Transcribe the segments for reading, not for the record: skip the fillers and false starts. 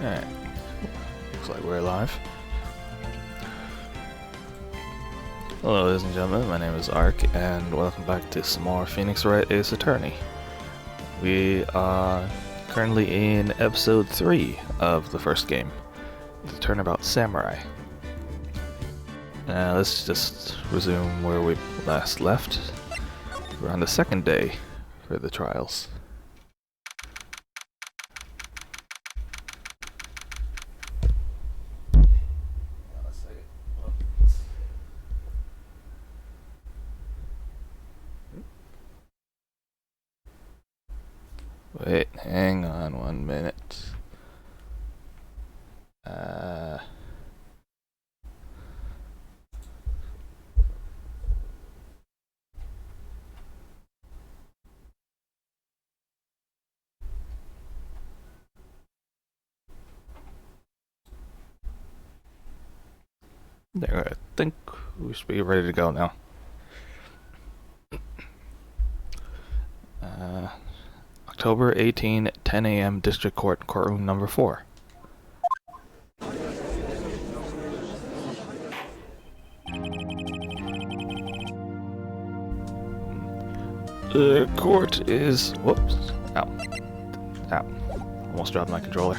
Alright, looks like we're live. Hello ladies and gentlemen, my name is Ark, and welcome back to some more Phoenix Wright Ace Attorney. We are currently in episode 3 of the first game, the Turnabout Samurai. Let's just resume where we last left. We're on the second day for the trials. Wait, hang on 1 minute. There, I think we should be ready to go now. October 18, 10 a.m. District Court, courtroom number 4. The court is... whoops. Ow. Ow. Almost dropped my controller.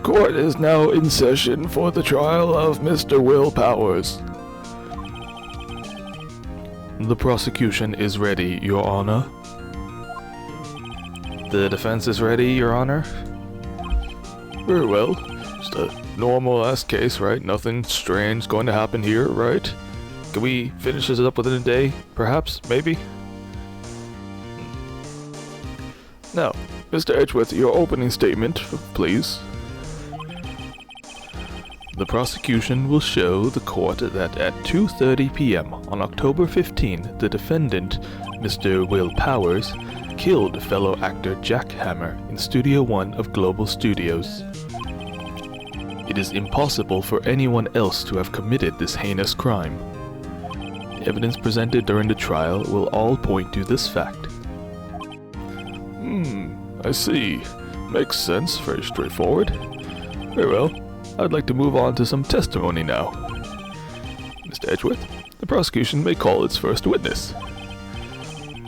Court is now in session for the trial of Mr. Will Powers. The prosecution is ready, Your Honor. The defense is ready, Your Honor. Very well. Just a normal-ass case, right? Nothing strange going to happen here, right? Can we finish this up within a day? Perhaps? Maybe? Now, Mr. Edgeworth, your opening statement, please. The prosecution will show the court that at 2:30 p.m. on October 15, the defendant, Mr. Will Powers, killed fellow actor Jack Hammer in Studio 1 of Global Studios. It is impossible for anyone else to have committed this heinous crime. The evidence presented during the trial will all point to this fact. I see. Makes sense. Very straightforward. Very well. I'd like to move on to some testimony now. Mr. Edgeworth, the prosecution may call its first witness.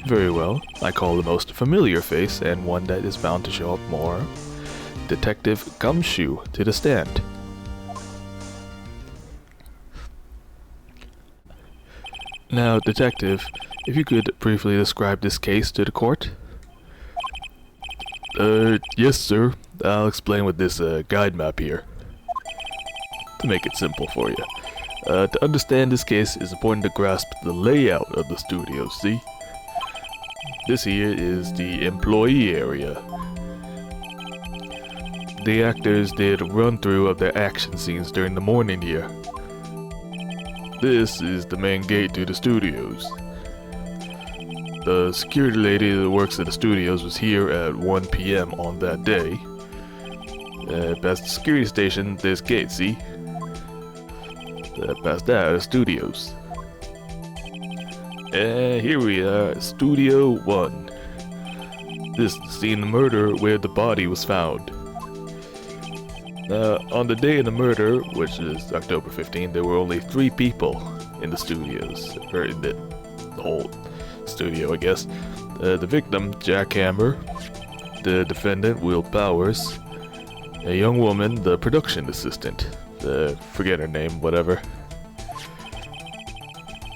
Very well. I call the most familiar face and one that is bound to show up more. Detective Gumshoe to the stand. Now, Detective, if you could briefly describe this case to the court. Yes, sir. I'll explain with this guide map here. To make it simple for you. To understand this case, it's important to grasp the layout of the studio, see? This here is the employee area. The actors did a run-through of their action scenes during the morning here. This is the main gate to the studios. The security lady that works at the studios was here at 1 p.m. on that day. Past the security station, there's gate, see? Past that are the studios. And here we are, Studio 1. This is the scene of the murder where the body was found. On the day of the murder, which is October 15, there were only 3 people in the studios, or in the whole studio, I guess. The victim, Jack Hammer, the defendant, Will Powers, a young woman, the production assistant, forget her name, whatever.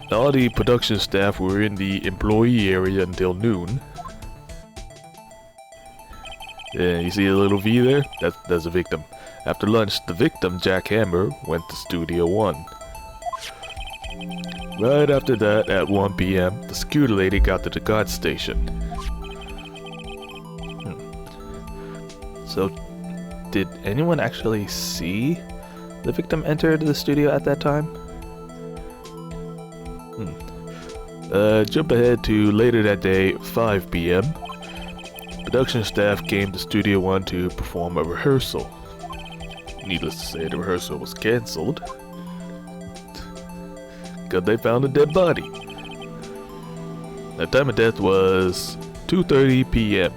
All the production staff were in the employee area until noon. You see a little V there? That's the victim. After lunch, the victim, Jack Hammer, went to Studio 1. Right after that, at 1 p.m., the security lady got to the guard station. So, did anyone actually see the victim enter the studio at that time? Jump ahead to later that day, 5 p.m. Production staff came to Studio 1 to perform a rehearsal. Needless to say, the rehearsal was cancelled because they found a dead body. The time of death was 2:30 p.m.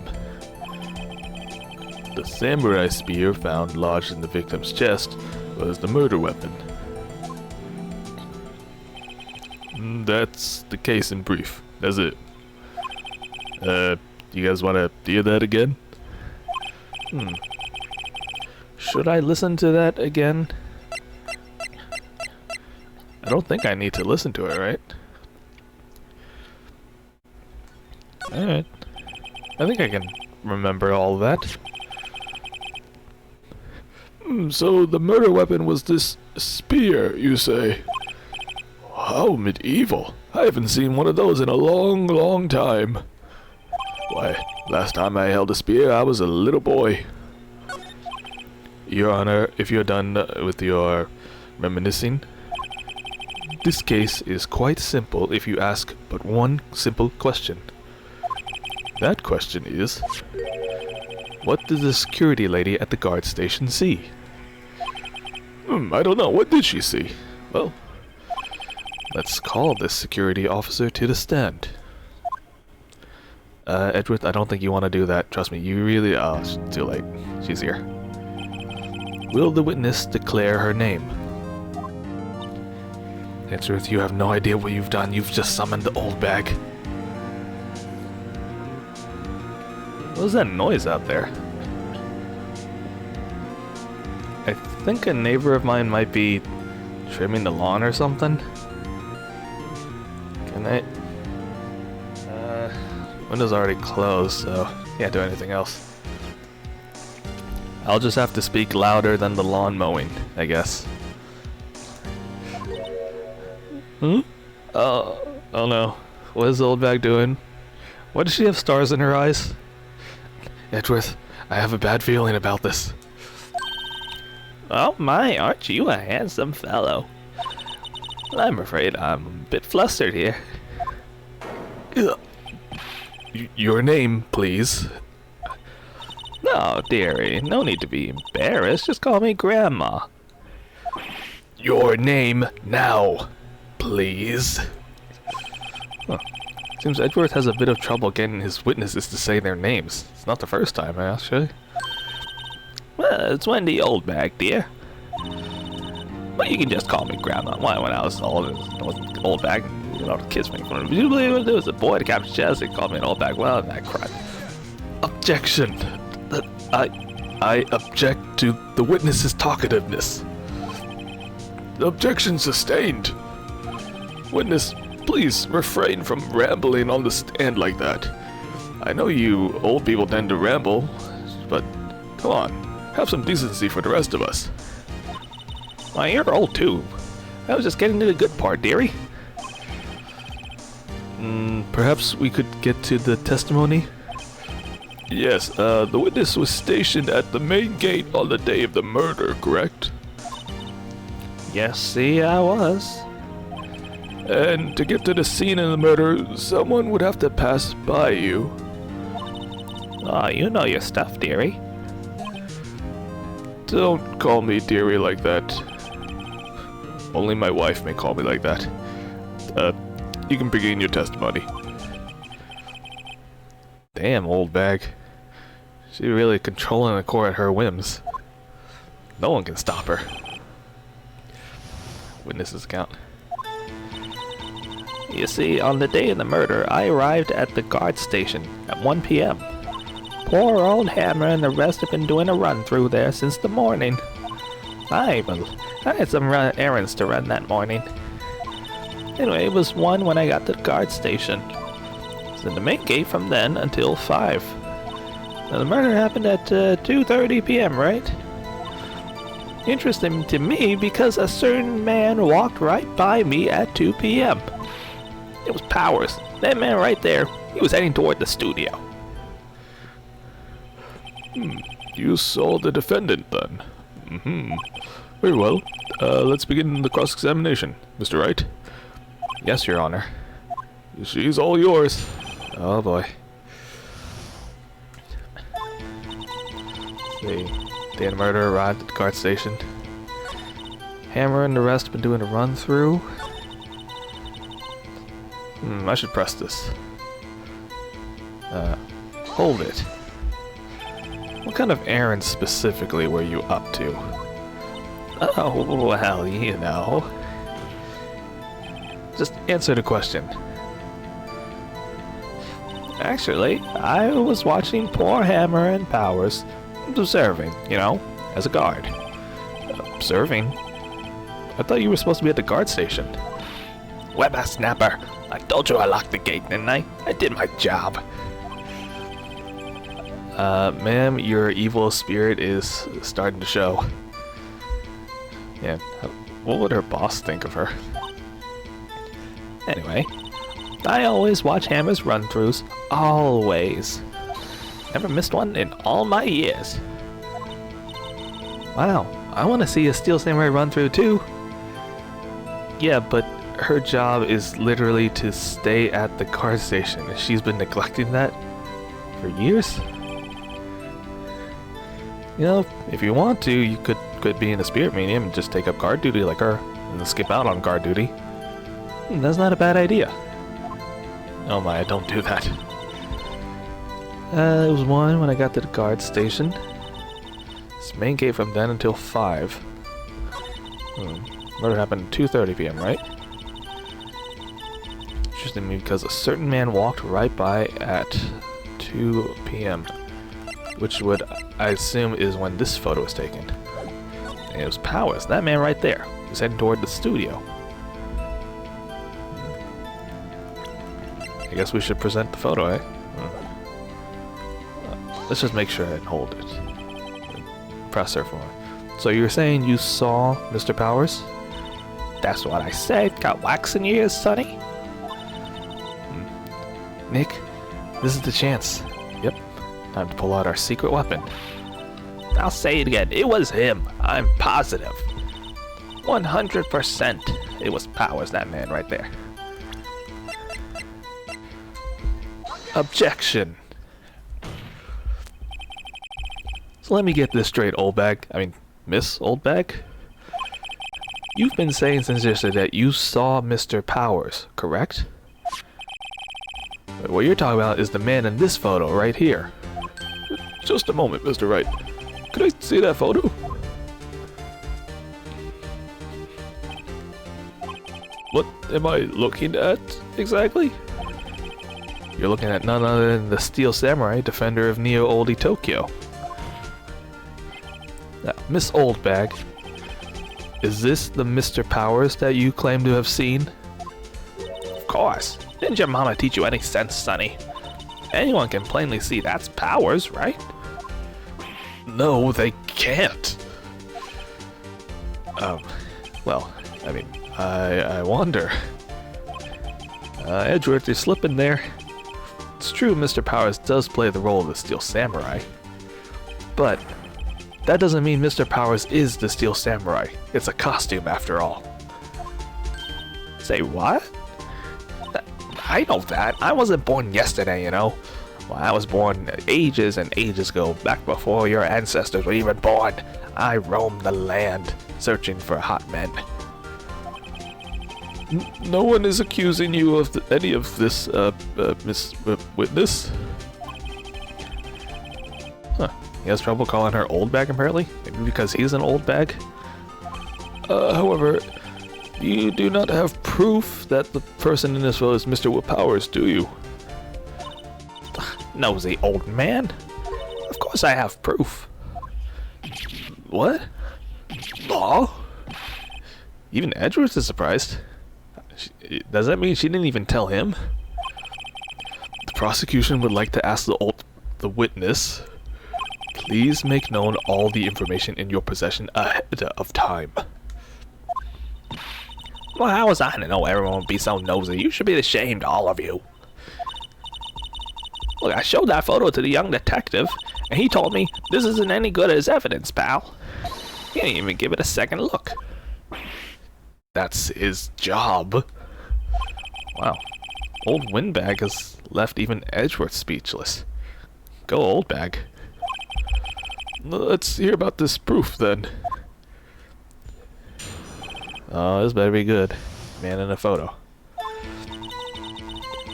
The samurai spear found lodged in the victim's chest was the murder weapon. That's the case in brief. That's it. You guys want to hear that again? Should I listen to that again? I don't think I need to listen to it, right? Alright. I think I can remember all of that. So the murder weapon was this spear, you say? How medieval. I haven't seen one of those in a long, long time. Why, last time I held a spear, I was a little boy. Your Honor, if you're done with your reminiscing, this case is quite simple if you ask but one simple question. That question is, what did the security lady at the guard station see? I don't know. What did she see? Well, let's call this security officer to the stand. Edward, I don't think you want to do that. Trust me, you really... Oh, it's too late. She's here. Will the witness declare her name? Edward, you have no idea what you've done. You've just summoned the old bag. What was that noise out there? I think a neighbor of mine might be trimming the lawn or something. Can I... window's already closed, so can't do anything else. I'll just have to speak louder than the lawn mowing, I guess. Oh no. What is the old bag doing? Why does she have stars in her eyes? Edgeworth, I have a bad feeling about this. Oh my, aren't you a handsome fellow? I'm afraid I'm a bit flustered here. Your name, please. No, dearie, no need to be embarrassed. Just call me Grandma. Your name now, please. Huh. Seems Edgeworth has a bit of trouble getting his witnesses to say their names. It's not the first time, actually. Well, it's Wendy Oldbag, dear. But you can just call me Grandma. Why, when I was old, I wasn't Oldbag. You know, the kids make fun of me. You believe what it was? A boy to capture chest. They called me an Oldbag. Well, that crap. Objection. I object to the witness's talkativeness. Objection sustained. Witness, please refrain from rambling on the stand like that. I know you old people tend to ramble, but come on. Have some decency for the rest of us. Why, you're old too. I was just getting to the good part, dearie. Perhaps we could get to the testimony? Yes, the witness was stationed at the main gate on the day of the murder, correct? Yes, see, I was. And to get to the scene of the murder, someone would have to pass by you. Oh, you know your stuff, dearie. Don't call me dearie like that. Only my wife may call me like that. You can begin your testimony. Damn, old bag. She's really controlling the court at her whims. No one can stop her. Witness's account. You see, on the day of the murder, I arrived at the guard station at 1 p.m. Poor old Hammer and the rest have been doing a run through there since the morning. I had some errands to run that morning. Anyway, it was 1 when I got to the guard station. I was in the main gate from then until 5. Now, the murder happened at 2:30 p.m., right? Interesting to me because a certain man walked right by me at 2 p.m. It was Powers. That man right there. He was heading toward the studio. You saw the defendant then? Very well. Let's begin the cross-examination. Mr. Wright? Yes, Your Honor. She's all yours. Oh boy. The day of the murder arrived at the guard station. Hammer and the rest have been doing a run-through. I should press this. Hold it. What kind of errands specifically were you up to? Oh, well, you know. Just answer the question. Actually, I was watching poor Hammer and Powers observing, you know, as a guard. Observing? I thought you were supposed to be at the guard station. Whippersnapper! I told you I locked the gate, didn't I? I did my job. Ma'am, your evil spirit is starting to show. Yeah, what would her boss think of her? Anyway, I always watch Hammer's run-throughs. Always. Never missed one in all my years. Wow, I want to see a Steel Samurai run-through too. Yeah, but her job is literally to stay at the guard station, and she's been neglecting that for years. You know, if you want to, you could be in a spirit medium and just take up guard duty like her, and then skip out on guard duty. That's not a bad idea. Oh my, don't do that. It was 1 when I got to the guard station. It's main gate from then until 5. Murder happened at 2:30 p.m., right? Interesting me because a certain man walked right by at 2 p.m. Which would, I assume, is when this photo was taken. And it was Powers, that man right there, who's heading toward the studio. I guess we should present the photo, eh? Let's just make sure and hold it. Press her for it. So you're saying you saw Mr. Powers? That's what I said. Got wax in your ears, Sonny? Nick, this is the chance. Yep. Time to pull out our secret weapon. I'll say it again. It was him. I'm positive. 100%. It was Powers, that man right there. Objection. So let me get this straight, old bag. I mean, Miss Old Bag. You've been saying since yesterday that you saw Mr. Powers, correct? What you're talking about is the man in this photo right here. Just a moment, Mr. Wright. Could I see that photo? What am I looking at exactly? You're looking at none other than the Steel Samurai, defender of Neo Oldie Tokyo. Now, Miss Oldbag, is this the Mr. Powers that you claim to have seen? Of course. Didn't your mama teach you any sense, Sonny? Anyone can plainly see that's Powers, right? No, they can't. Well, I mean, I wonder. Edgeworth, you're slipping there. It's true Mr. Powers does play the role of the Steel Samurai, but that doesn't mean Mr. Powers is the Steel Samurai. It's a costume after all. Say what? I know that. I wasn't born yesterday, you know. Well, I was born ages and ages ago, back before your ancestors were even born. I roamed the land, searching for hot men. No one is accusing you of any of this, Miss Witness. Huh. He has trouble calling her old bag, apparently? Maybe because he's an old bag? However, you do not have proof that the person in this photo is Mr. Powers, do you? Nosy old man. Of course I have proof. What? Law? Even Edgeworth is surprised. Does that mean she didn't even tell him? The prosecution would like to ask the witness, please make known all the information in your possession ahead of time. Well, how was I to know everyone would be so nosy? You should be ashamed, all of you. Look, I showed that photo to the young detective, and he told me this isn't any good as evidence, pal. He didn't even give it a second look. That's his job. Wow. Old Windbag has left even Edgeworth speechless. Go, Old Bag. Let's hear about this proof, then. Oh, this better be good. Man in a photo.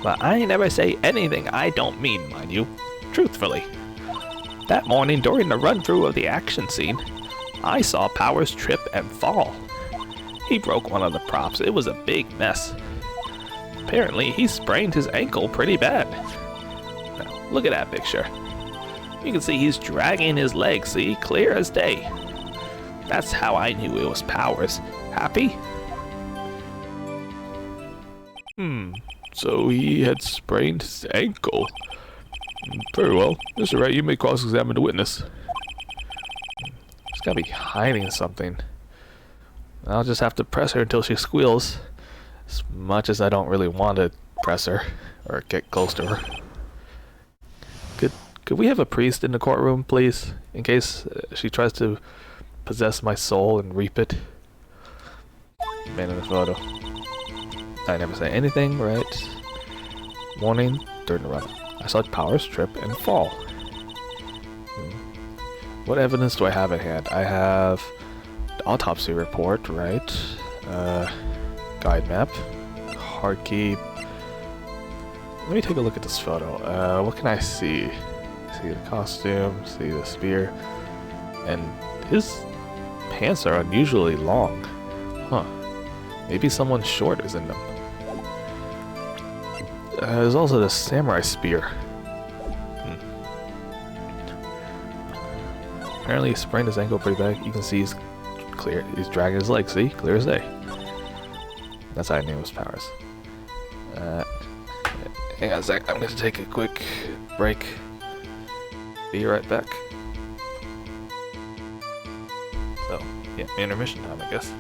But I never say anything I don't mean, mind you. Truthfully. That morning during the run-through of the action scene, I saw Powers trip and fall. He broke one of the props. It was a big mess. Apparently, he sprained his ankle pretty bad. Now, look at that picture. You can see he's dragging his leg, see? Clear as day. That's how I knew it was Powers. Happy? So he had sprained his ankle. Very well. Mr. Wright, you may cross-examine the witness. She's gotta be hiding something. I'll just have to press her until she squeals. As much as I don't really want to press her or get close to her. Could we have a priest in the courtroom, please? In case she tries to possess my soul and reap it. Man in the photo. I never say anything, right? Morning, during the run. I saw Powers trip and fall. What evidence do I have at hand? I have the autopsy report, right? Guide map. Hard key. Let me take a look at this photo. What can I see? See the costume, see the spear. And his pants are unusually long. Huh. Maybe someone short is in them. There's also the samurai spear. Apparently he sprained his ankle pretty bad. You can see he's clear. He's dragging his leg. See? Clear as day. That's how I knew it was Powers. Hang on a sec. I'm going to take a quick break. Be right back. So, yeah, intermission time, I guess.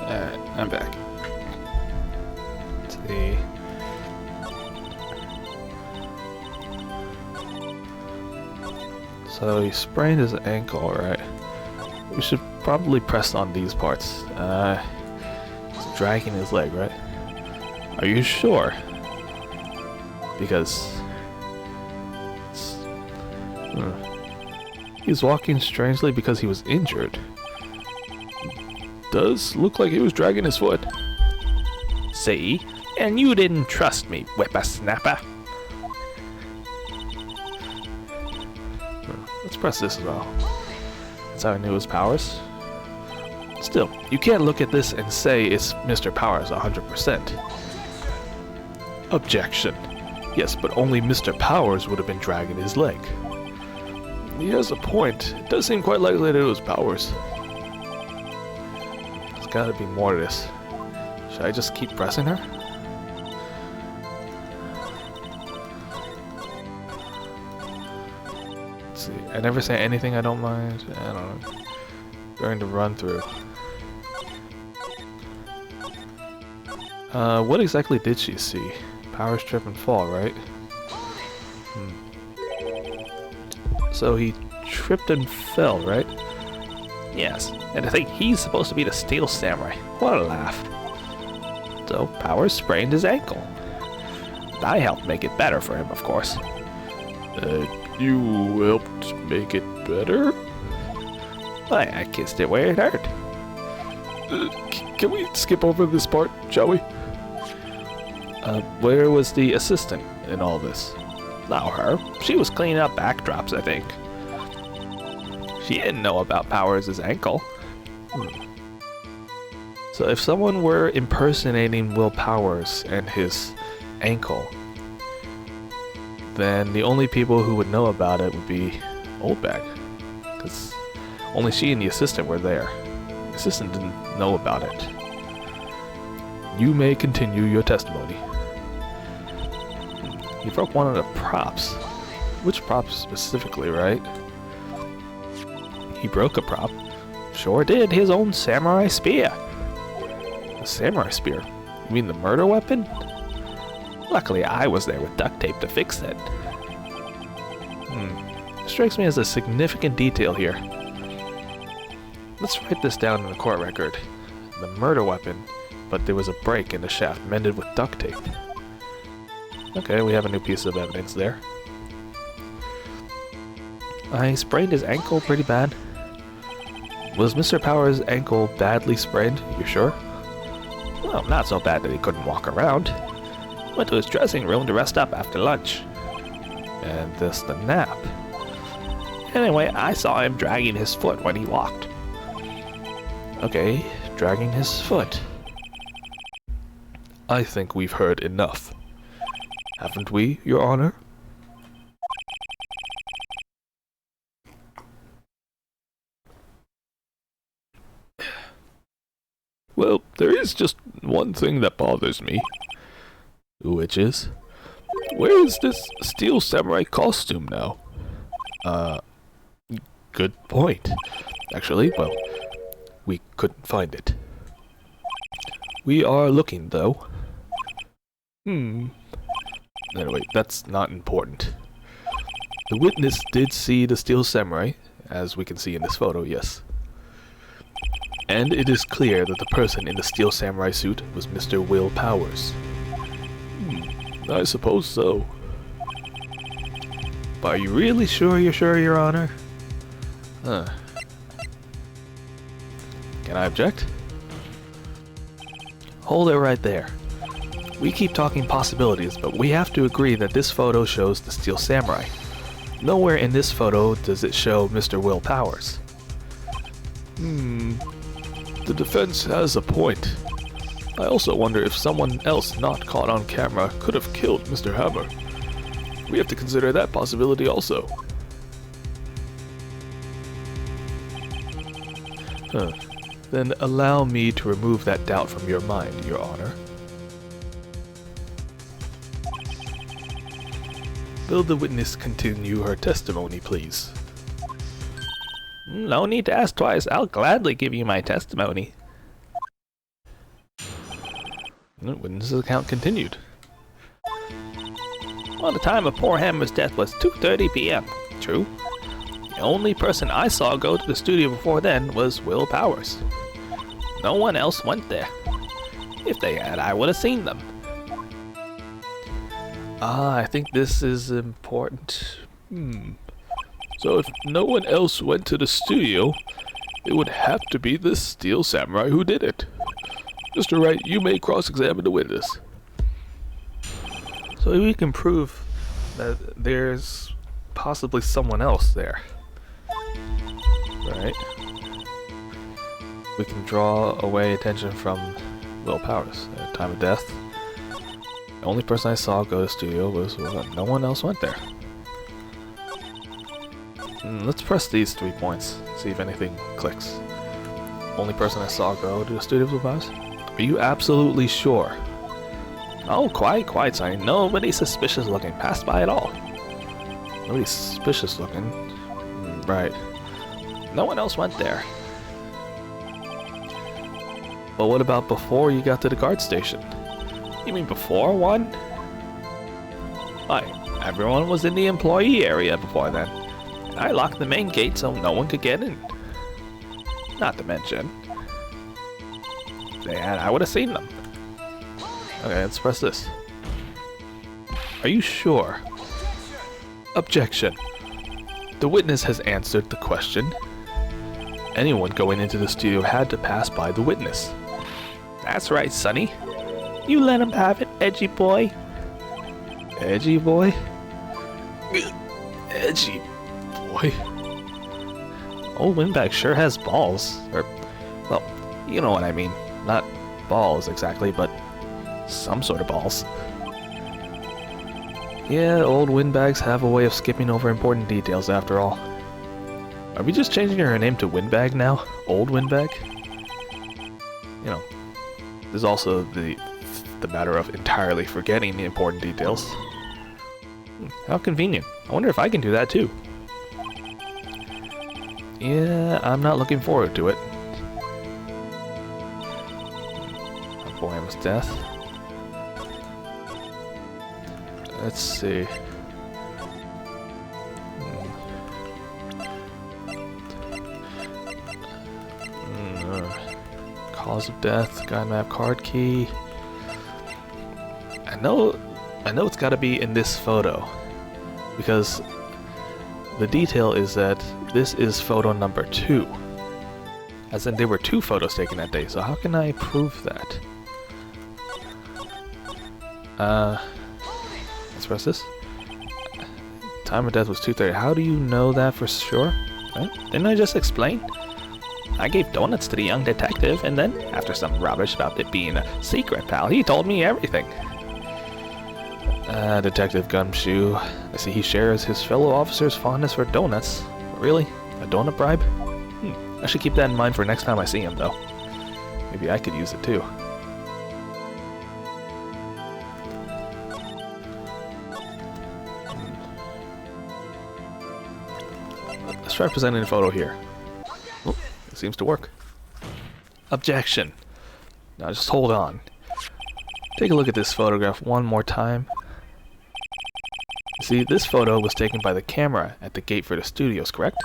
Alright, I'm back. Let's see. So he sprained his ankle, right? We should probably press on these parts. He's dragging his leg, right? Are you sure? Because he's walking strangely because he was injured. Does look like he was dragging his foot. See? And you didn't trust me, whippersnapper. Let's press this as well. That's how I knew it was Powers. Still, you can't look at this and say it's Mr. Powers 100%. Objection. Yes, but only Mr. Powers would have been dragging his leg. He has a point. It does seem quite likely that it was Powers. There's gotta be more to this. Should I just keep pressing her? Let's see. I never say anything I don't mind. I don't know. During the run through. What exactly did she see? Powers trip and fall, right? So he tripped and fell, right? Yes, and I think he's supposed to be the Steel Samurai. What a laugh. So, Powers sprained his ankle. I helped make it better for him, of course. You helped make it better? I kissed it where it hurt. Can we skip over this part, shall we? Where was the assistant in all this? Not her. She was cleaning up backdrops, I think. She didn't know about Powers' ankle. So if someone were impersonating Will Powers and his ankle, then the only people who would know about it would be Oldbag. Because only she and the assistant were there. The assistant didn't know about it. You may continue your testimony. He broke one of the props. Which props specifically, right? He broke a prop. Sure did, his own samurai spear. A samurai spear? You mean the murder weapon? Luckily, I was there with duct tape to fix it. Strikes me as a significant detail here. Let's write this down in the court record. The murder weapon, but there was a break in the shaft mended with duct tape. Okay, we have a new piece of evidence there. I sprained his ankle pretty bad. Was Mr. Powers' ankle badly sprained? You sure? Well, not so bad that he couldn't walk around. Went to his dressing room to rest up after lunch. And this the nap. Anyway, I saw him dragging his foot when he walked. Okay, dragging his foot. I think we've heard enough. Haven't we, Your Honor? Well, there is just one thing that bothers me. Which is? Where is this Steel Samurai costume now? Good point. Actually, well, we couldn't find it. We are looking, though. Anyway, that's not important. The witness did see the Steel Samurai, as we can see in this photo, yes. And it is clear that the person in the Steel Samurai suit was Mr. Will Powers. I suppose so. But are you really sure you're sure, Your Honor? Can I object? Hold it right there. We keep talking possibilities, but we have to agree that this photo shows the Steel Samurai. Nowhere in this photo does it show Mr. Will Powers. The defense has a point. I also wonder if someone else not caught on camera could have killed Mr. Hammer. We have to consider that possibility also. Then allow me to remove that doubt from your mind, Your Honor. Will the witness continue her testimony, please? No need to ask twice. I'll gladly give you my testimony. The witness's account continued. Well, the time of poor Hammer's death was 2:30 p.m. True. The only person I saw go to the studio before then was Will Powers. No one else went there. If they had, I would have seen them. I think this is important. So if no one else went to the studio, it would have to be the Steel Samurai who did it. Mr. Wright, you may cross-examine the witness. So we can prove that there's possibly someone else there. Right? We can draw away attention from Will Powers at the time of death. The only person I saw go to the studio was Will. No one else went there. Let's press these 3 points, see if anything clicks. Only person I saw go to the studio was Will Powers? Are you absolutely sure? Oh, quite, Sonny. Nobody suspicious looking passed by at all. Nobody suspicious looking? Right. No one else went there. But what about before you got to the guard station? You mean before one? Why, everyone was in the employee area before then. I locked the main gate so no one could get in. Not to mention, I would have seen them. Okay, let's press this. Are you sure? Objection. The witness has answered the question. Anyone going into the studio had to pass by the witness. That's right, Sonny. You let him have it, edgy boy. Edgy boy? Edgy boy? Old Windbag sure has balls. Or, well, you know what I mean. Not balls exactly, but some sort of balls. Yeah, old windbags have a way of skipping over important details after all. Are we just changing her name to Windbag now? Old Windbag? You know, there's also the matter of entirely forgetting the important details. How convenient. I wonder if I can do that too. Yeah, I'm not looking forward to it. A boy was death. Let's see. Cause of death, guide map, card key. I know it's got to be in this photo, because the detail is that this is photo number 2. As in, there were 2 photos taken that day. So how can I prove that? Let's press this. Time of death was 2:30. How do you know that for sure? Huh? Didn't I just explain? I gave donuts to the young detective, and then, after some rubbish about it being a secret, pal, he told me everything. Detective Gumshoe. I see he shares his fellow officers' fondness for donuts. Really? A donut bribe? I should keep that in mind for next time I see him, though. Maybe I could use it too. Let's try presenting a photo here. Oh, it seems to work. Objection. Now just hold on. Take a look at this photograph one more time. See, this photo was taken by the camera at the gate for the studios, correct?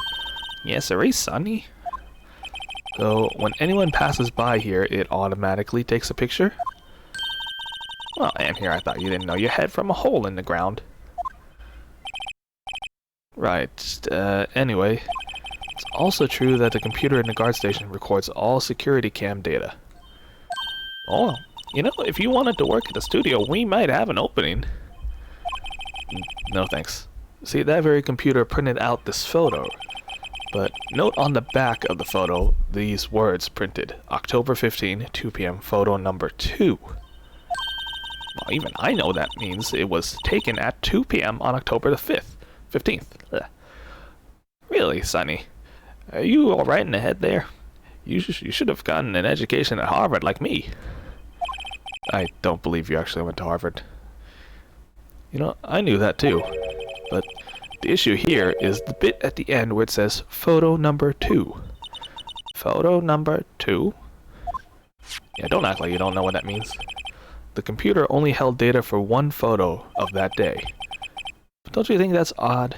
Yes, sir, Sonny. So, when anyone passes by here, it automatically takes a picture? Well, and here I thought you didn't know your head from a hole in the ground. Right, anyway. It's also true that the computer in the guard station records all security cam data. Oh, you know, if you wanted to work at the studio, we might have an opening. No thanks. See, that very computer printed out this photo. But note on the back of the photo these words printed. October 15, 2 p.m. photo number 2. Well, even I know that means it was taken at 2 p.m. on October the 15th. Ugh. Really, Sonny? Are you alright in the head there? You should have gotten an education at Harvard like me. I don't believe you actually went to Harvard. You know, I knew that too. But the issue here is the bit at the end where it says photo number 2. Photo number 2? Yeah, don't act like you don't know what that means. The computer only held data for 1 photo of that day. But don't you think that's odd?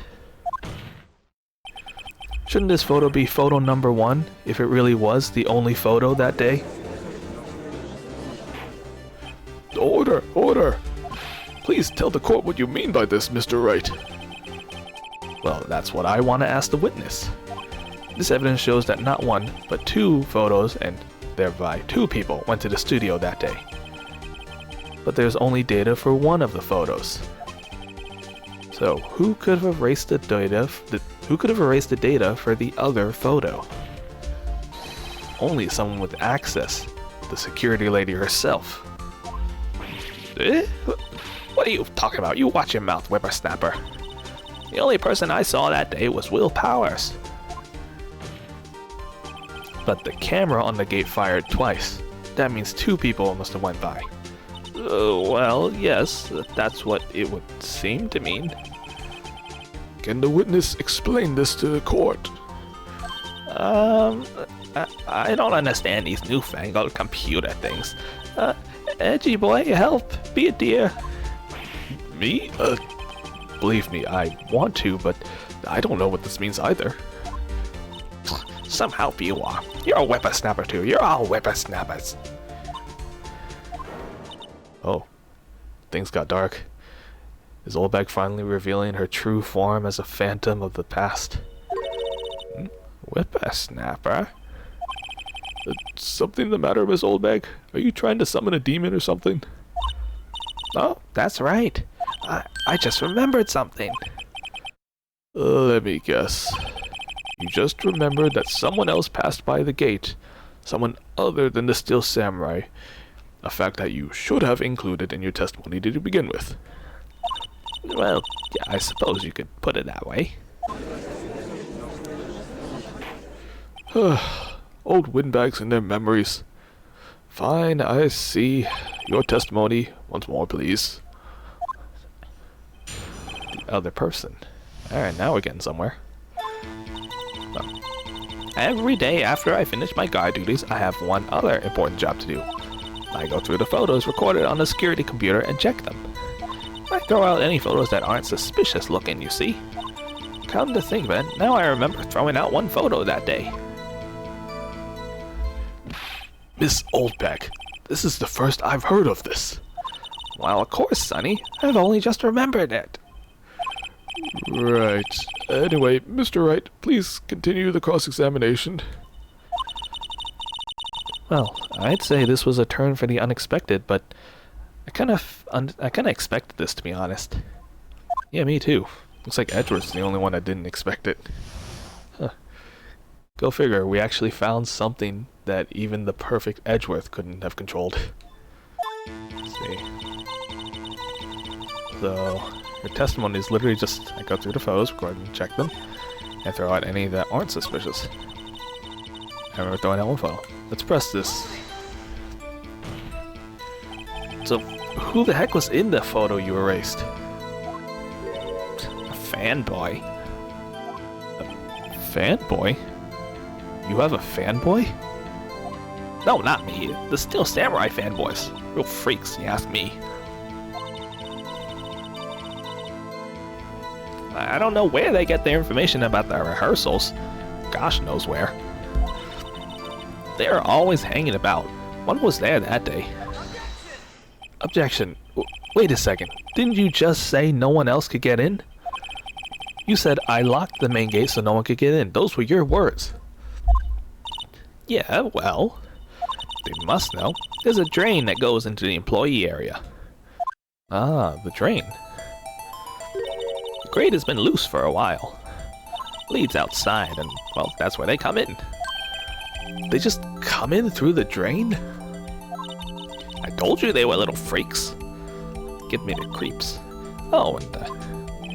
Shouldn't this photo be photo number 1 if it really was the only photo that day? Order! Order! Please tell the court what you mean by this, Mr. Wright. Well, that's what I want to ask the witness. This evidence shows that not 1, but 2 photos, and thereby 2 people, went to the studio that day. But there's only data for 1 of the photos. So, who could have erased the data? Who could have erased the data for the other photo? Only someone with access, the security lady herself. What are you talking about? You watch your mouth, whippersnapper. The only person I saw that day was Will Powers. But the camera on the gate fired twice. That means 2 people must have went by. Well, yes, that's what it would seem to mean. Can the witness explain this to the court? I don't understand these newfangled computer things. Edgy boy, help! Be a dear. Me? Believe me, I want to, but I don't know what this means either. Some help you are. You're a whippersnapper too. You're all whippersnappers. Oh, things got dark. Is Olbag finally revealing her true form as a phantom of the past? Whippersnapper? Something the matter, Miss Olbag? Are you trying to summon a demon or something? Oh, that's right. I just remembered something. Let me guess. You just remembered that someone else passed by the gate. Someone other than the Steel Samurai. A fact that you should have included in your testimony to begin with. Well, yeah, I suppose you could put it that way. Old windbags and their memories. Fine, I see. Your testimony, once more, please. The other person. Alright, now we're getting somewhere. Well, every day after I finish my guard duties, I have one other important job to do. I go through the photos recorded on the security computer and check them. I throw out any photos that aren't suspicious looking, you see. Come to think of it, now I remember throwing out one photo that day. Miss Oldbeck, this is the first I've heard of this. Well, of course, Sonny. I've only just remembered it. Right. Anyway, Mr. Wright, please continue the cross-examination. Well, I'd say this was a turn for the unexpected, but I kind of expected this, to be honest. Yeah, me too. Looks like Edward's the only one that didn't expect it. Huh. Go figure, we actually found something that even the perfect Edgeworth couldn't have controlled. Let's see. So, your testimony is literally just, I go through the photos, record and check them, and throw out any that aren't suspicious. I remember throwing out one photo. Let's press this. So, who the heck was in the photo you erased? A fanboy. A fanboy? You have a fanboy? No, not me. The Steel Samurai fanboys. Real freaks, you ask me. I don't know where they get their information about the rehearsals. Gosh knows where. They're always hanging about. One was there that day. Objection. Wait a second. Didn't you just say no one else could get in? You said I locked the main gate so no one could get in. Those were your words. Yeah, well, they must know. There's a drain that goes into the employee area. Ah, the drain. The grate has been loose for a while. Leads outside, and, well, that's where they come in. They just come in through the drain? I told you they were little freaks. Give me the creeps. Oh,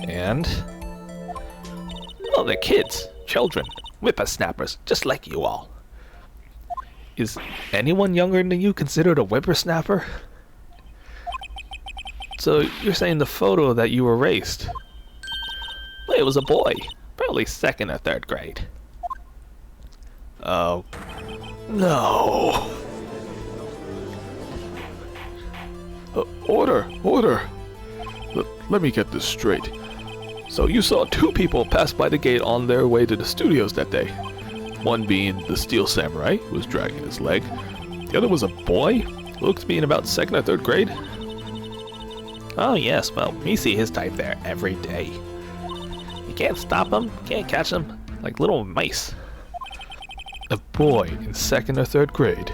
and well, they're kids, children, whippersnappers, just like you all. Is anyone younger than you considered a whippersnapper? So you're saying the photo that you erased? Well, it was a boy, probably 2nd or 3rd grade. Oh, no. Order. Let me get this straight. So you saw 2 people pass by the gate on their way to the studios that day. One being the Steel Samurai, who was dragging his leg. The other was a boy, who looked to be in about 2nd or 3rd grade. Oh yes, well, we see his type there every day. You can't stop them, can't catch them, like little mice. A boy in 2nd or 3rd grade?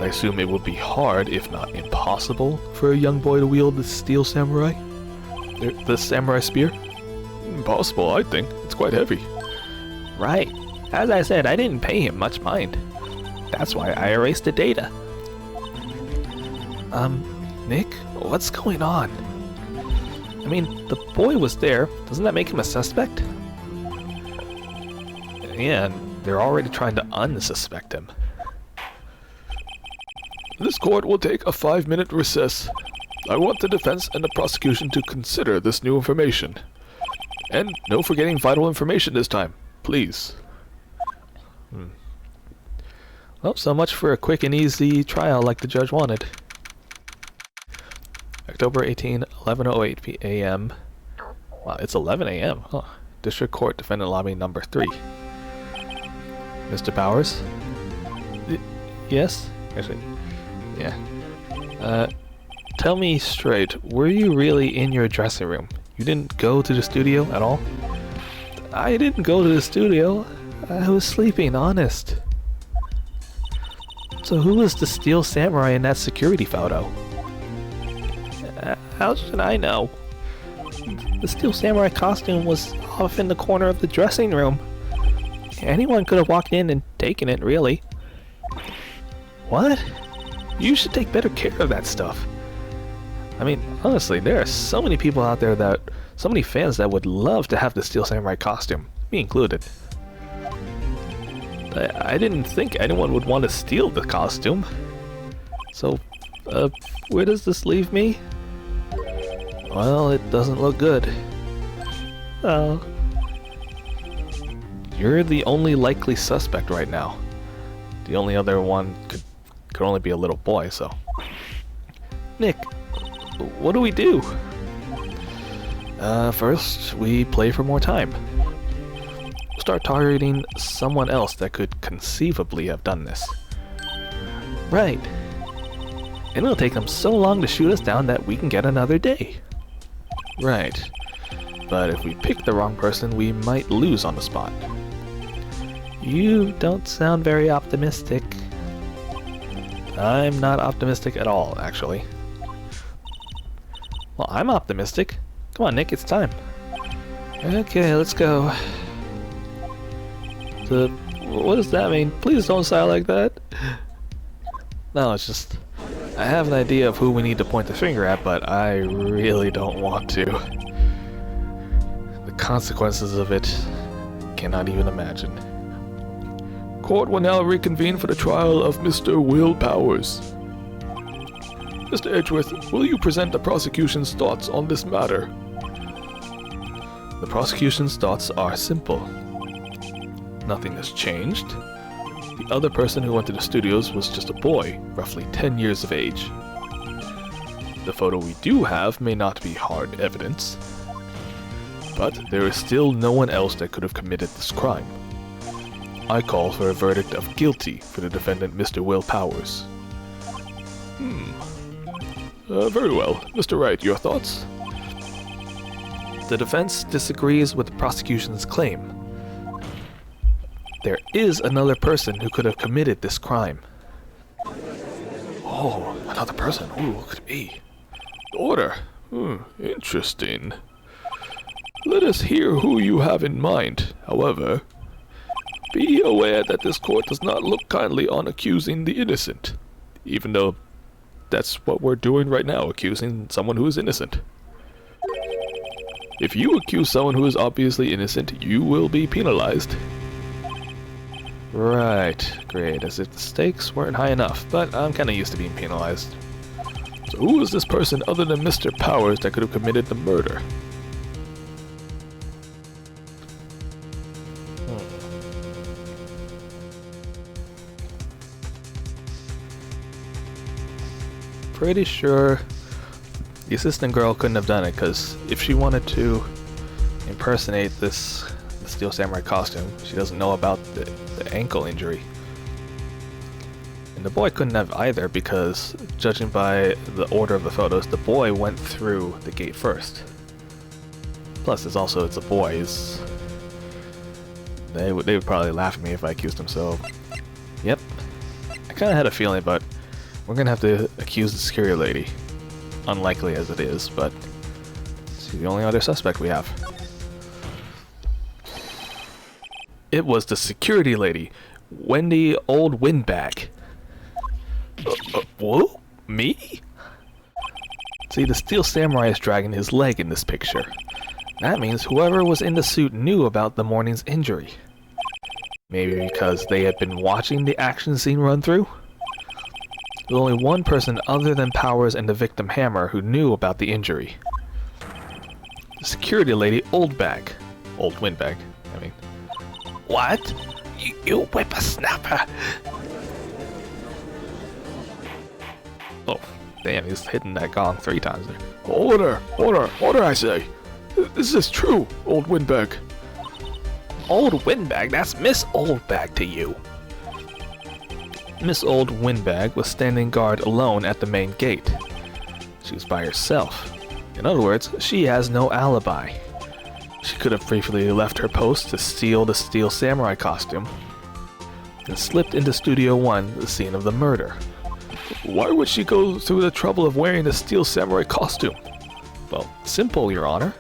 I assume it would be hard, if not impossible, for a young boy to wield the Steel Samurai? The Samurai Spear? Impossible, I think. It's quite heavy. Right. As I said, I didn't pay him much mind. That's why I erased the data. Nick? What's going on? I mean, the boy was there. Doesn't that make him a suspect? Yeah, and they're already trying to unsuspect him. This court will take a 5-minute recess. I want the defense and the prosecution to consider this new information. And no forgetting vital information this time, please. Well, so much for a quick and easy trial like the judge wanted. October 18, 11:08 a.m. Wow, it's 11 a.m. Huh. District Court Defendant Lobby number 3. Mr. Powers? Yes? Actually, yeah. Tell me straight, were you really in your dressing room? You didn't go to the studio at all? I didn't go to the studio. I was sleeping, honest. So who was the Steel Samurai in that security photo? How should I know? The Steel Samurai costume was off in the corner of the dressing room. Anyone could have walked in and taken it, really. What? You should take better care of that stuff. I mean, honestly, there are so many people out there so many fans that would love to have the Steel Samurai costume, me included. I didn't think anyone would want to steal the costume. So, where does this leave me? Well, it doesn't look good. Oh. You're the only likely suspect right now. The only other one could only be a little boy, so... Nick, what do we do? First, we play for more time. Start targeting someone else that could conceivably have done this. Right. And it'll take them so long to shoot us down that we can get another day. Right. But if we pick the wrong person, we might lose on the spot. You don't sound very optimistic. I'm not optimistic at all, actually. Well, I'm optimistic. Come on, Nick, it's time. Okay, let's go. What does that mean? Please don't sound like that. No, it's just... I have an idea of who we need to point the finger at, but I really don't want to. The consequences of it, cannot even imagine. Court will now reconvene for the trial of Mr. Will Powers. Mr. Edgeworth, will you present the prosecution's thoughts on this matter? The prosecution's thoughts are simple. Nothing has changed. The other person who went to the studios was just a boy, roughly 10 years of age. The photo we do have may not be hard evidence, but there is still no one else that could have committed this crime. I call for a verdict of guilty for the defendant, Mr. Will Powers. Very well. Mr. Wright, your thoughts? The defense disagrees with the prosecution's claim. There is another person who could have committed this crime. Oh, another person? Ooh, what could it be? Order. Interesting. Let us hear who you have in mind, however. Be aware that this court does not look kindly on accusing the innocent, even though that's what we're doing right now, accusing someone who is innocent. If you accuse someone who is obviously innocent, you will be penalized. Right, great, as if the stakes weren't high enough, but I'm kinda used to being penalized. So who is this person other than Mr. Powers that could have committed the murder? Pretty sure the assistant girl couldn't have done it, because if she wanted to impersonate the Steel Samurai costume, she doesn't know about the ankle injury. And the boy couldn't have either, because judging by the order of the photos, the boy went through the gate first. Plus, it's a boy. They would probably laugh at me if I accused him, so... Yep. I kinda had a feeling, but we're gonna have to accuse the security lady. Unlikely as it is, but she's the only other suspect we have. It was the security lady, Wendy Old Windbag. Whoa? Me? See, the Steel Samurai is dragging his leg in this picture. That means whoever was in the suit knew about the morning's injury. Maybe because they had been watching the action scene run through? There's only one person other than Powers and the victim Hammer who knew about the injury. The security lady, Old Windbag, I mean. What? You whippersnapper! Oh, damn, he's hitting that gong 3 times there. Order! Order! Order, I say! This is true, Old Windbag. Old Windbag, that's Miss Oldbag to you. Miss Old Windbag was standing guard alone at the main gate. She was by herself. In other words, she has no alibi. She could have briefly left her post to steal the steel samurai costume and slipped into Studio 1, the scene of the murder. Why would she go through the trouble of wearing the steel samurai costume? Well, simple, Your Honor.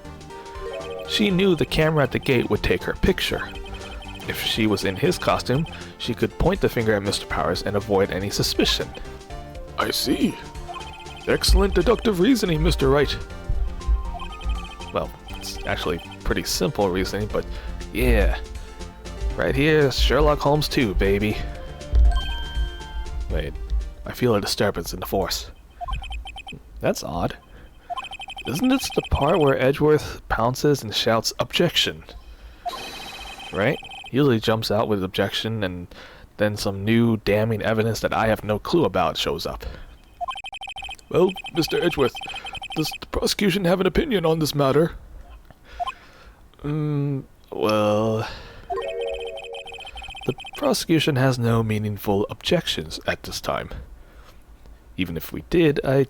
She knew the camera at the gate would take her picture. If she was in his costume, she could point the finger at Mr. Powers and avoid any suspicion. I see. Excellent deductive reasoning, Mr. Wright. Well, it's actually pretty simple reasoning, but yeah. Right here, Sherlock Holmes 2, baby. Wait, I feel a disturbance in the force. That's odd. Isn't this the part where Edgeworth pounces and shouts, "Objection"? Right? He usually jumps out with objection and then some new damning evidence that I have no clue about shows up. Well, Mr. Edgeworth, does the prosecution have an opinion on this matter? Well... The prosecution has no meaningful objections at this time. Even if we did, I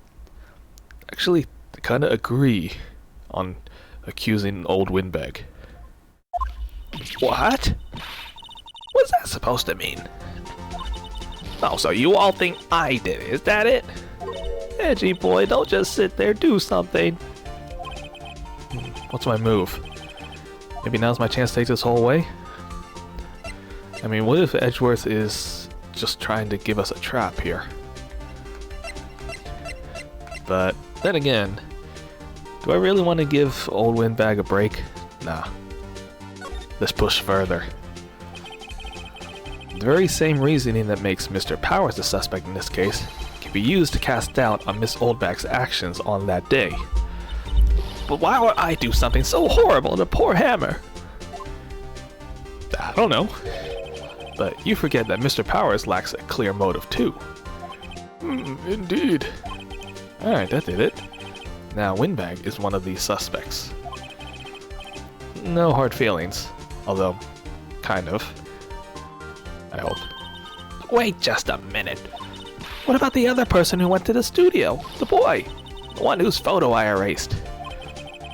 actually kind of agree on accusing Old Windbag. What? What's that supposed to mean? Oh, so you all think I did it, is that it? Edgy boy, don't just sit there, do something. What's my move? Maybe now's my chance to take this whole way? I mean, what if Edgeworth is just trying to give us a trap here? But then again, do I really want to give Old Windbag a break? Nah. Let's push further. The very same reasoning that makes Mr. Powers the suspect in this case can be used to cast doubt on Miss Oldbag's actions on that day. But why would I do something so horrible to poor Hammer? I don't know. But you forget that Mr. Powers lacks a clear motive too. Indeed. Alright, that did it. Now Windbag is one of these suspects. No hard feelings. Although, kind of. I hope. Wait just a minute. What about the other person who went to the studio? The boy. The one whose photo I erased.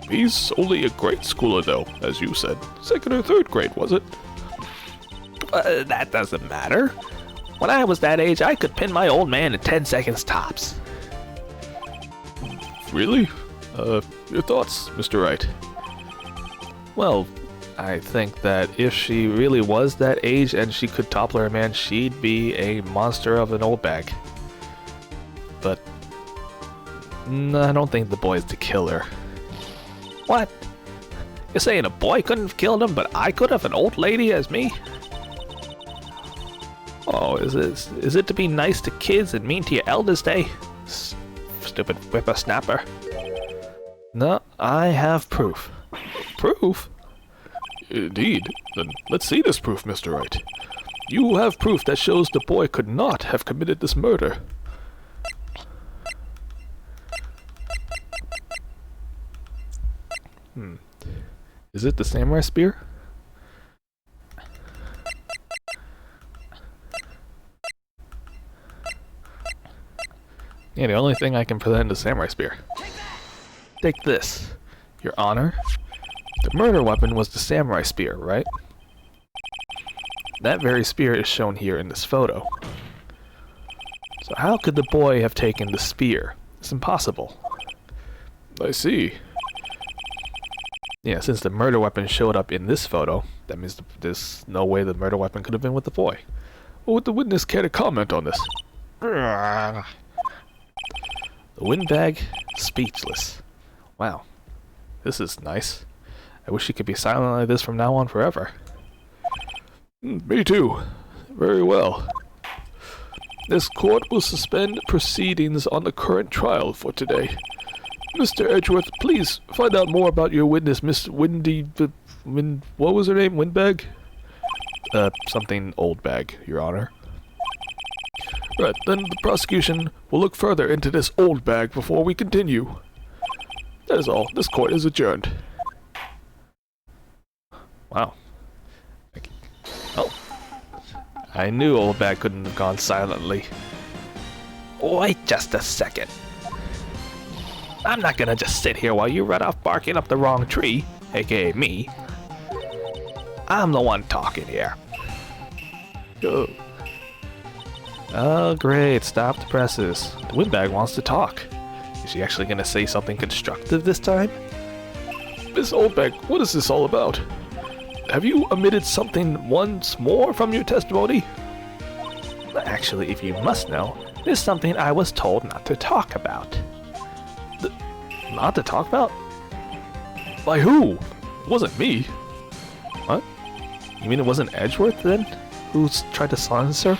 He's only a grade schooler though, as you said. 2nd or 3rd grade, was it? That doesn't matter. When I was that age, I could pin my old man in 10 seconds tops. Really? Your thoughts, Mr. Wright? Well, I think that if she really was that age and she could topple her man, she'd be a monster of an old bag. But no, I don't think the boy's the killer. What? You're saying a boy couldn't have killed him, but I could have, an old lady as me? Oh, is it to be nice to kids and mean to your elders, eh? Stupid whippersnapper. No, I have proof. Proof? Indeed. Then let's see this proof, Mr. Wright. You have proof that shows the boy could not have committed this murder. Is it the samurai spear? Yeah, the only thing I can present is the samurai spear. Take this, Your Honor. The murder weapon was the samurai spear, right? That very spear is shown here in this photo. So how could the boy have taken the spear? It's impossible. I see. Yeah, since the murder weapon showed up in this photo, that means there's no way the murder weapon could have been with the boy. Or would the witness care to comment on this? The windbag, speechless. Wow, this is nice. I wish he could be silent like this from now on forever. Me too. Very well. This court will suspend proceedings on the current trial for today. Mr. Edgeworth, please find out more about your witness, Miss what was her name? Windbag? Something Oldbag, Your Honor. Right, then the prosecution will look further into this Oldbag before we continue. That is all. This court is adjourned. Wow. I knew Old Bag couldn't have gone silently. Wait just a second. I'm not gonna just sit here while you run off barking up the wrong tree, aka me. I'm the one talking here. Oh. Oh, great. Stop the presses. The windbag wants to talk. Is she actually gonna say something constructive this time? Miss Oldbag, what is this all about? Have you omitted something once more from your testimony? Actually, if you must know, there's something I was told not to talk about. Not to talk about? By who? It wasn't me. What? You mean it wasn't Edgeworth then? Who's tried to silence her?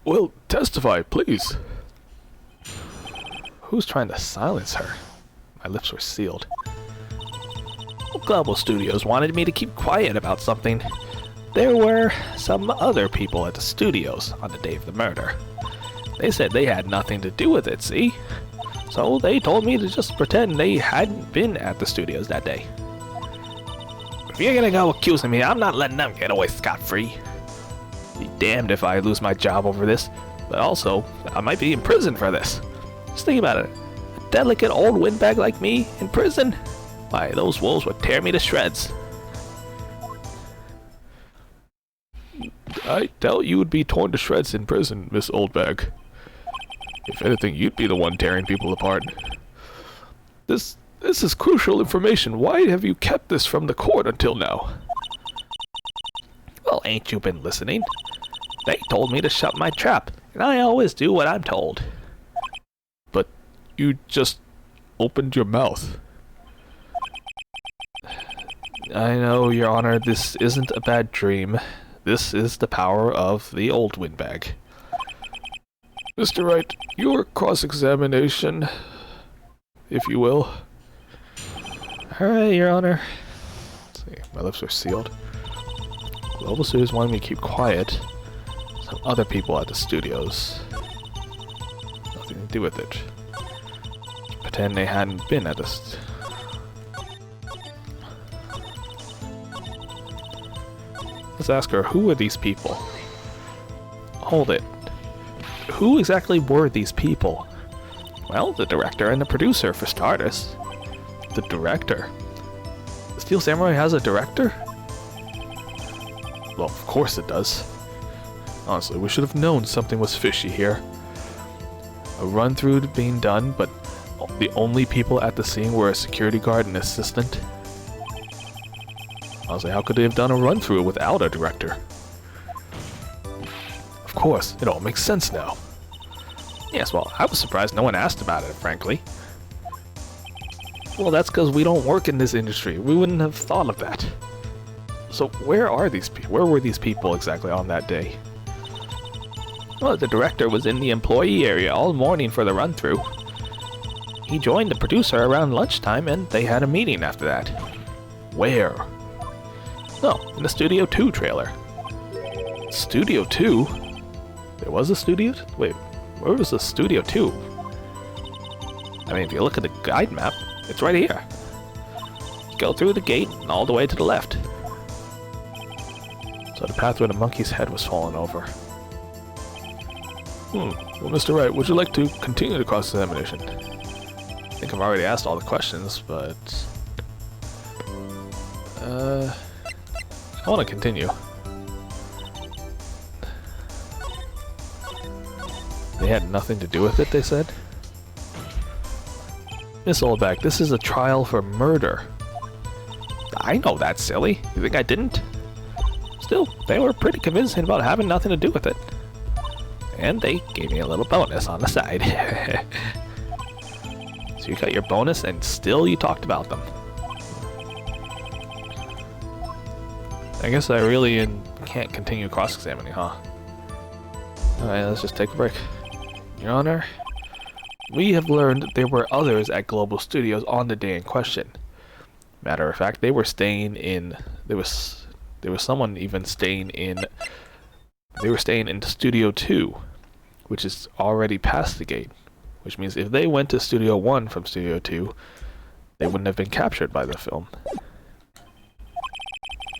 Well, testify, please. Who's trying to silence her? My lips were sealed. Global Studios wanted me to keep quiet about something. There were some other people at the studios on the day of the murder. They said they had nothing to do with it, see? So they told me to just pretend they hadn't been at the studios that day. If you're gonna go accusing me, I'm not letting them get away scot-free. Be damned if I lose my job over this, but also, I might be in prison for this. Just think about it. A delicate old windbag like me in prison? Why, those wolves would tear me to shreds. I doubt you would be torn to shreds in prison, Miss Oldbag. If anything, you'd be the one tearing people apart. This is crucial information. Why have you kept this from the court until now? Well, ain't you been listening? They told me to shut my trap, and I always do what I'm told. But you just opened your mouth. I know, Your Honor, this isn't a bad dream. This is the power of the old windbag. Mr. Wright, your cross-examination, if you will. Alright, Your Honor. Let's see, my lips are sealed. Global Studios wanted me to keep quiet. Some other people at the studios. Nothing to do with it. Pretend they hadn't been at this. Let's ask her, who are these people? Hold it. Who exactly were these people? Well, the director and the producer, for starters. The director? Steel Samurai has a director? Well, of course it does. Honestly, we should have known something was fishy here. A run-through being done, but the only people at the scene were a security guard and assistant. Honestly, how could they have done a run-through without a director? Of course, it all makes sense now. Yes, well, I was surprised no one asked about it, frankly. Well, that's because we don't work in this industry. We wouldn't have thought of that. So where are these people? Where were these people exactly on that day? Well, the director was in the employee area all morning for the run-through. He joined the producer around lunchtime, and they had a meeting after that. Where? Oh, in the Studio 2 trailer. Studio 2? There was a Studio? Wait, where was the Studio 2? I mean, if you look at the guide map, it's right here. Go through the gate and all the way to the left. So the path where the monkey's head was fallen over. Well, Mr. Wright, would you like to continue the cross-examination? I think I've already asked all the questions, but... I want to continue. They had nothing to do with it, they said? Miss Oldback, this is a trial for murder. I know that, silly. You think I didn't? Still, they were pretty convincing about having nothing to do with it. And they gave me a little bonus on the side. So you got your bonus and still you talked about them. I guess I really can't continue cross-examining, huh? Alright, let's just take a break. Your Honor, we have learned that there were others at Global Studios on the day in question. Matter of fact, they were staying in... There was someone even staying in... They were staying in Studio 2, which is already past the gate. Which means if they went to Studio 1 from Studio 2, they wouldn't have been captured by the film.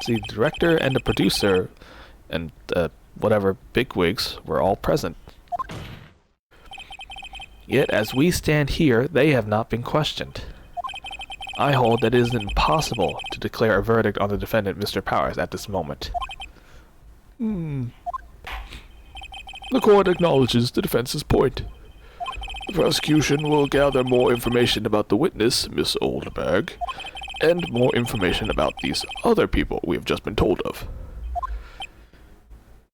See, the director and the producer and whatever bigwigs were all present. Yet, as we stand here, they have not been questioned. I hold that it is impossible to declare a verdict on the defendant, Mr. Powers, at this moment. The court acknowledges the defense's point. The prosecution will gather more information about the witness, Miss Oldberg, and more information about these other people we have just been told of.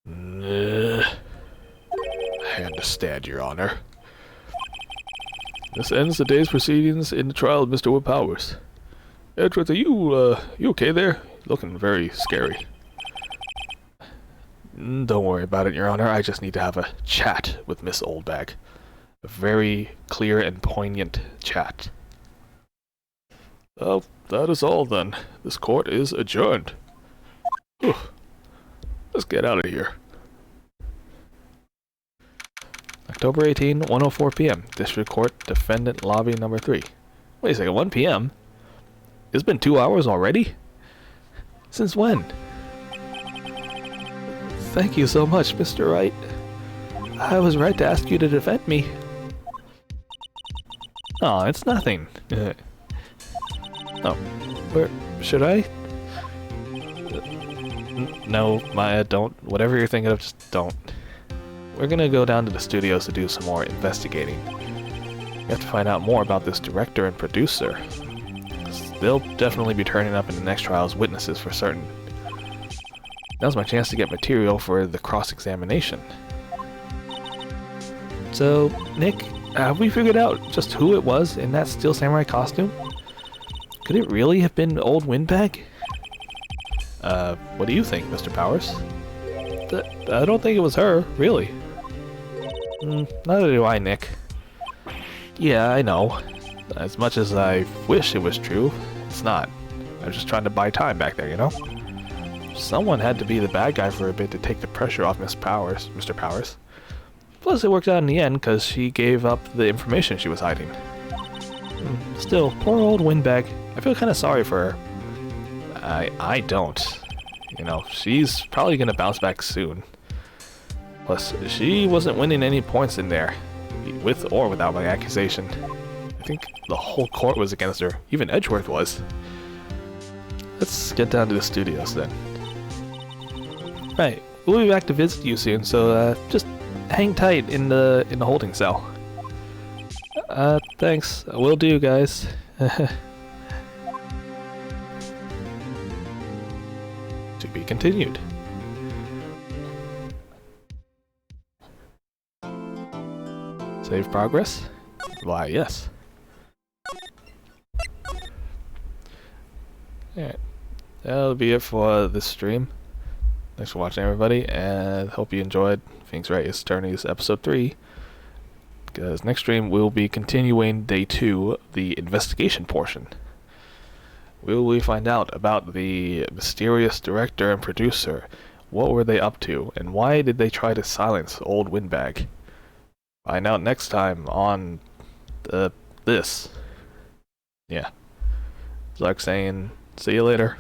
I understand, Your Honor. This ends the day's proceedings in the trial of Mr. Will Powers. Edgeworth, are you okay there? Looking very scary. Don't worry about it, Your Honor. I just need to have a chat with Miss Oldbag. A very clear and poignant chat. Well, that is all then. This court is adjourned. Whew. Let's get out of here. October 18, 1:04 p.m. District Court, Defendant Lobby Number 3. Wait a second, 1 p.m.? It's been 2 hours already? Since when? Thank you so much, Mr. Wright. I was right to ask you to defend me. Oh, it's nothing. Oh, where should I? No, Maya, don't. Whatever you're thinking of, just don't. We're gonna go down to the studios to do some more investigating. We have to find out more about this director and producer. They'll definitely be turning up in the next trial as witnesses for certain. Now's my chance to get material for the cross-examination. So, Nick, have we figured out just who it was in that Steel Samurai costume? Could it really have been Old Windbag? What do you think, Mr. Powers? I don't think it was her, really. Neither do I, Nick. Yeah, I know. As much as I wish it was true, it's not. I was just trying to buy time back there, you know? Someone had to be the bad guy for a bit to take the pressure off Mr. Powers. Plus, it worked out in the end because she gave up the information she was hiding. Still, poor old Windbag. I feel kind of sorry for her. I don't. You know, she's probably gonna bounce back soon. Plus, she wasn't winning any points in there, with or without my accusation. I think the whole court was against her. Even Edgeworth was. Let's get down to the studios then. Right, we'll be back to visit you soon, so just hang tight in the holding cell. Thanks. Will do, guys. To be continued. Save progress? Why, yes. Alright. That'll be it for this stream. Thanks for watching, everybody, and hope you enjoyed Phoenix Wright Attorneys Episode 3. Because next stream we'll be continuing Day 2, the investigation portion. Will we find out about the mysterious director and producer? What were they up to, and why did they try to silence Old Windbag? Find out next time on this. Yeah. Zark saying, see you later.